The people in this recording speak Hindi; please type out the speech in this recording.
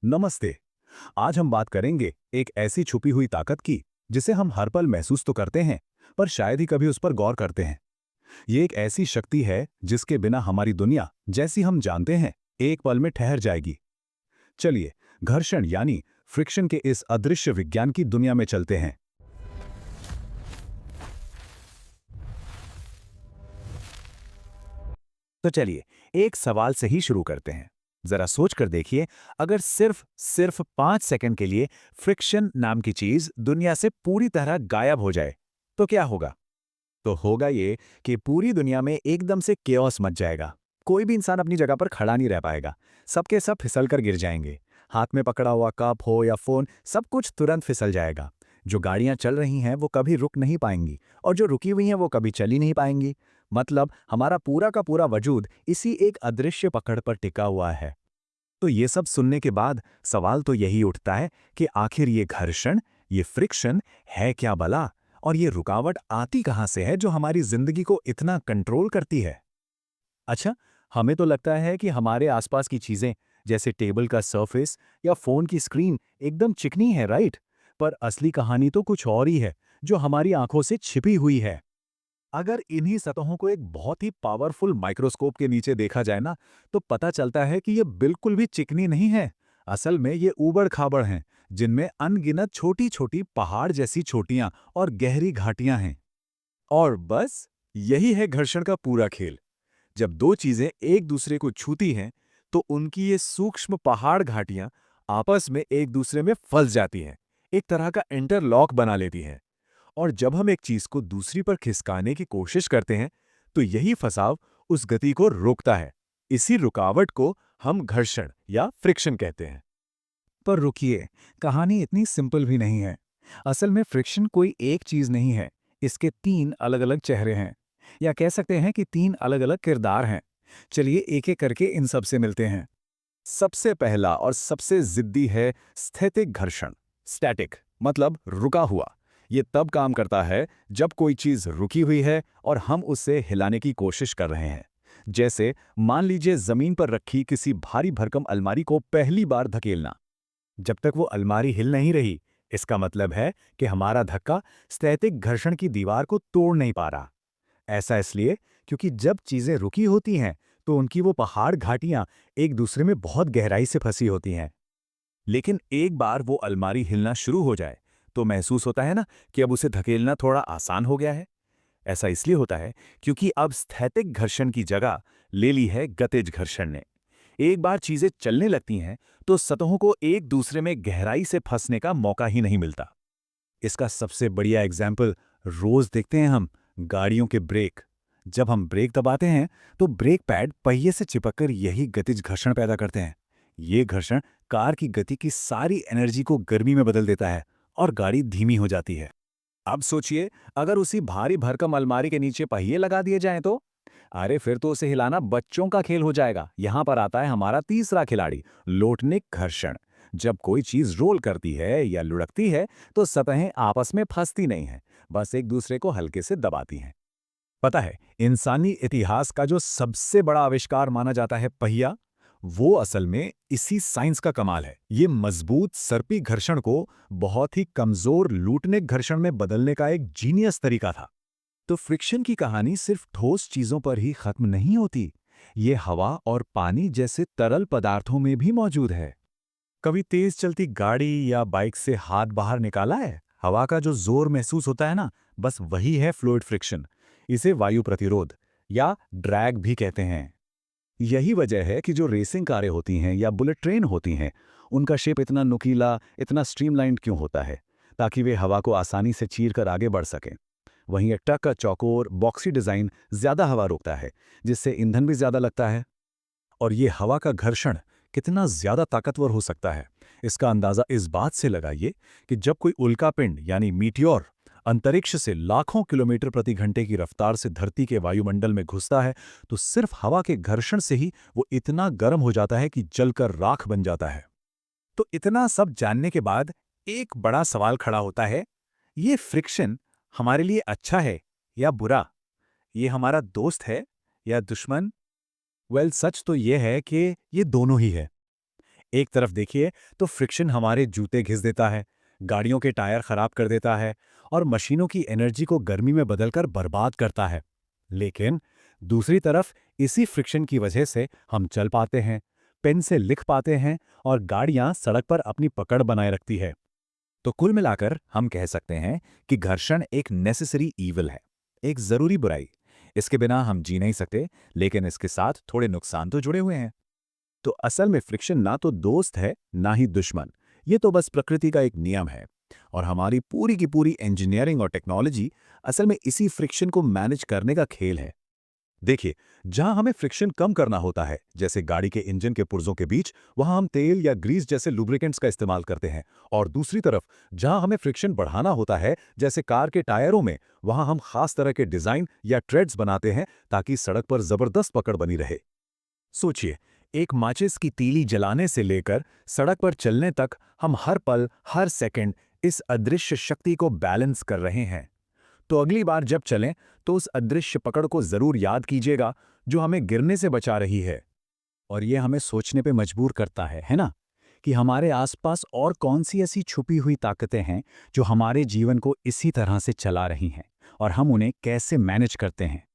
नमस्ते। आज हम बात करेंगे एक ऐसी छुपी हुई ताकत की जिसे हम हर पल महसूस तो करते हैं, पर शायद ही कभी उस पर गौर करते हैं। ये एक ऐसी शक्ति है जिसके बिना हमारी दुनिया जैसी हम जानते हैं एक पल में ठहर जाएगी। चलिए, घर्षण यानी फ्रिक्शन के इस अदृश्य विज्ञान की दुनिया में चलते हैं। तो चलिए, एक सवाल से ही शुरू करते हैं। जरा सोच कर देखिए, अगर सिर्फ सिर्फ 5 सेकंड के लिए फ्रिक्शन नाम की चीज दुनिया से पूरी तरह गायब हो जाए, तो क्या होगा? तो होगा ये कि पूरी दुनिया में एकदम से केओस मच जाएगा। कोई भी इंसान अपनी जगह पर खड़ा नहीं रह पाएगा। सबके सब फिसल कर गिर जाएंगे। हाथ में पकड़ा हुआ कप हो या फोन, सब कुछ तुरंत फिसल जाएगा। जो गाड़ियां चल रही हैं वो कभी रुक नहीं पाएंगी, और जो रुकी हुई हैं वो कभी चल ही नहीं पाएंगी। मतलब हमारा पूरा का पूरा वजूद इसी एक अदृश्य पकड़ पर टिका हुआ है। तो ये सब सुनने के बाद सवाल तो यही उठता है कि आखिर ये घर्षण, ये फ्रिक्शन है क्या भला? और ये रुकावट आती कहाँ से है जो हमारी जिंदगी को इतना कंट्रोल करती है? अच्छा, हमें तो लगता है कि हमारे आसपास की चीजें, जैसे टेबल का सरफेस या फोन की स्क्रीन, एकदम चिकनी है, राइट? पर असली कहानी तो कुछ और ही है, जो हमारी आंखों से छिपी हुई है। अगर इन्हीं सतहों को एक बहुत ही पावरफुल माइक्रोस्कोप के नीचे देखा जाए ना, तो पता चलता है कि ये बिल्कुल भी चिकनी नहीं है। असल में ये ऊबड़-खाबड़ हैं, जिनमें अनगिनत छोटी-छोटी पहाड़ जैसी चोटियां और गहरी घाटियां हैं। और बस यही है घर्षण का पूरा खेल। जब दो चीजें एक दूसरे को छूती हैं, तो उनकी ये सूक्ष्म पहाड़ घाटियां आपस में एक दूसरे में फंस जाती हैं, एक तरह का इंटरलॉक बना लेती हैं। और जब हम एक चीज को दूसरी पर खिसकाने की कोशिश करते हैं, तो यही फंसाव उस गति को रोकता है। इसी रुकावट को हम घर्षण या फ्रिक्शन कहते हैं। पर रुकिए, कहानी इतनी सिंपल भी नहीं है। असल में फ्रिक्शन कोई एक चीज नहीं है। इसके तीन अलग-अलग चेहरे हैं, या कह सकते हैं कि तीन अलग-अलग किरदार हैं। चलिए एक-एक करके इन सब से मिलते हैं। सबसे पहला और सबसे जिद्दी है स्थैतिक घर्षण। स्टैटिक मतलब रुका हुआ। ये तब काम करता है जब कोई चीज रुकी हुई है और हम उससे हिलाने की कोशिश कर रहे हैं। जैसे मान लीजिए जमीन पर रखी किसी भारी भरकम अलमारी को पहली बार धकेलना। जब तक वो अलमारी हिल नहीं रही, इसका मतलब है कि हमारा धक्का स्थैतिक घर्षण की दीवार को तोड़ नहीं पा रहा। ऐसा इसलिए क्योंकि जब चीजें रुकी होती हैं, तो उनकी वो पहाड़ घाटियां एक दूसरे में बहुत गहराई से फंसी होती हैं। लेकिन एक बार वो अलमारी हिलना शुरू हो जाए, तो महसूस होता है ना कि अब उसे धकेलना थोड़ा आसान हो गया है। ऐसा इसलिए होता है क्योंकि अब स्थैतिक घर्षण की जगह ले ली है गतिज घर्षण ने। एक बार चीजें चलने लगती हैं, तो सतहों को एक दूसरे में गहराई से फंसने का मौका ही नहीं मिलता। इसका सबसे बढ़िया एग्जाम्पल रोज देखते हैं हम, गाड़ियों के ब्रेक। जब हम ब्रेक दबाते हैं, तो ब्रेक पैड पहिए से चिपककर यही गतिज घर्षण पैदा करते हैं। ये घर्षण कार की गति की सारी एनर्जी को गर्मी में बदल देता है और गाड़ी धीमी हो जाती है। अब सोचिए, अगर उसी भारी भरकम अलमारी के नीचे पहिए लगा दिए जाएं तो अरे फिर तो उसे हिलाना बच्चों का खेल हो जाएगा। यहां पर आता है हमारा तीसरा खिलाड़ी, लोटनिक घर्षण। जब कोई चीज रोल करती है या लुढ़कती है, तो सतहें आपस में फंसती नहीं हैं, बस एक दूसरे को हल्के से दबाती हैं। पता है, इंसानी इतिहास का जो सबसे बड़ा आविष्कार माना जाता है पहिया, वो असल में इसी साइंस का कमाल है। ये मजबूत सर्पी घर्षण को बहुत ही कमजोर लूटनिक घर्षण में बदलने का एक जीनियस तरीका था। तो फ्रिक्शन की कहानी सिर्फ ठोस चीजों पर ही खत्म नहीं होती। ये हवा और पानी जैसे तरल पदार्थों में भी मौजूद है। कभी तेज चलती गाड़ी या बाइक से हाथ बाहर निकाला है? हवा का जो जोर महसूस होता है ना, बस वही है फ्लूइड फ्रिक्शन। इसे वायु प्रतिरोध या ड्रैग भी कहते हैं। यही वजह है कि जो रेसिंग कारें होती हैं या बुलेट ट्रेन होती हैं, उनका शेप इतना नुकीला, इतना स्ट्रीमलाइन्ड क्यों होता है? ताकि वे हवा को आसानी से चीर कर आगे बढ़ सकें। वहीं एक ट्रक का चौकोर बॉक्सी डिजाइन ज्यादा हवा रोकता है, जिससे ईंधन भी ज्यादा लगता है। और ये हवा का घर्षण कितना ज्यादा ताकतवर हो सकता है, इसका अंदाजा इस बात से लगाइए कि जब कोई उल्कापिंड यानी मीटियोर अंतरिक्ष से लाखों किलोमीटर प्रति घंटे की रफ्तार से धरती के वायुमंडल में घुसता है, तो सिर्फ हवा के घर्षण से ही वो इतना गर्म हो जाता है कि जलकर राख बन जाता है। तो इतना सब जानने के बाद एक बड़ा सवाल खड़ा होता है, ये फ्रिक्शन हमारे लिए अच्छा है या बुरा? ये हमारा दोस्त है या दुश्मन? वेल, सच तो ये है कि ये दोनों ही है। एक तरफ देखिए तो फ्रिक्शन हमारे जूते घिस देता है, गाड़ियों के टायर खराब कर देता है और मशीनों की एनर्जी को गर्मी में बदलकर बर्बाद करता है। लेकिन दूसरी तरफ इसी फ्रिक्शन की वजह से हम चल पाते हैं, पेन से लिख पाते हैं और गाड़ियां सड़क पर अपनी पकड़ बनाए रखती है। तो कुल मिलाकर हम कह सकते हैं कि घर्षण एक नेसेसरी ईविल है, एक जरूरी बुराई। इसके बिना हम जी नहीं सकते, लेकिन इसके साथ थोड़े नुकसान तो जुड़े हुए हैं। तो असल में फ्रिक्शन ना तो दोस्त है ना ही दुश्मन, ये तो बस प्रकृति का एक नियम है। और हमारी पूरी की पूरी इंजीनियरिंग और टेक्नोलॉजी असल में इसी फ्रिक्शन को मैनेज करने का खेल है। देखिए, जहां हमें फ्रिक्शन कम करना होता है, जैसे गाड़ी के इंजन के पुर्जों के बीच, वहां हम तेल या ग्रीस जैसे लुब्रिकेंट्स का इस्तेमाल करते हैं। और दूसरी तरफ जहां हमें फ्रिक्शन बढ़ाना होता है, जैसे कार के टायरों में, वहां हम खास तरह के डिजाइन या ट्रेड्स बनाते हैं ताकि सड़क पर जबरदस्त पकड़ बनी रहे। सोचिए, एक माचिस की तीली जलाने से लेकर सड़क पर चलने तक हम हर पल, हर सेकंड इस अदृश्य शक्ति को बैलेंस कर रहे हैं। तो अगली बार जब चलें, तो उस अदृश्य पकड़ को जरूर याद कीजिएगा, जो हमें गिरने से बचा रही है। और ये हमें सोचने पे मजबूर करता है ना? कि हमारे आसपास और कौन सी ऐसी छुपी हुई ताकतें हैं जो हमारे जीवन को इसी तरह से चला रही हैं और हम उन्हें कैसे मैनेज करते हैं।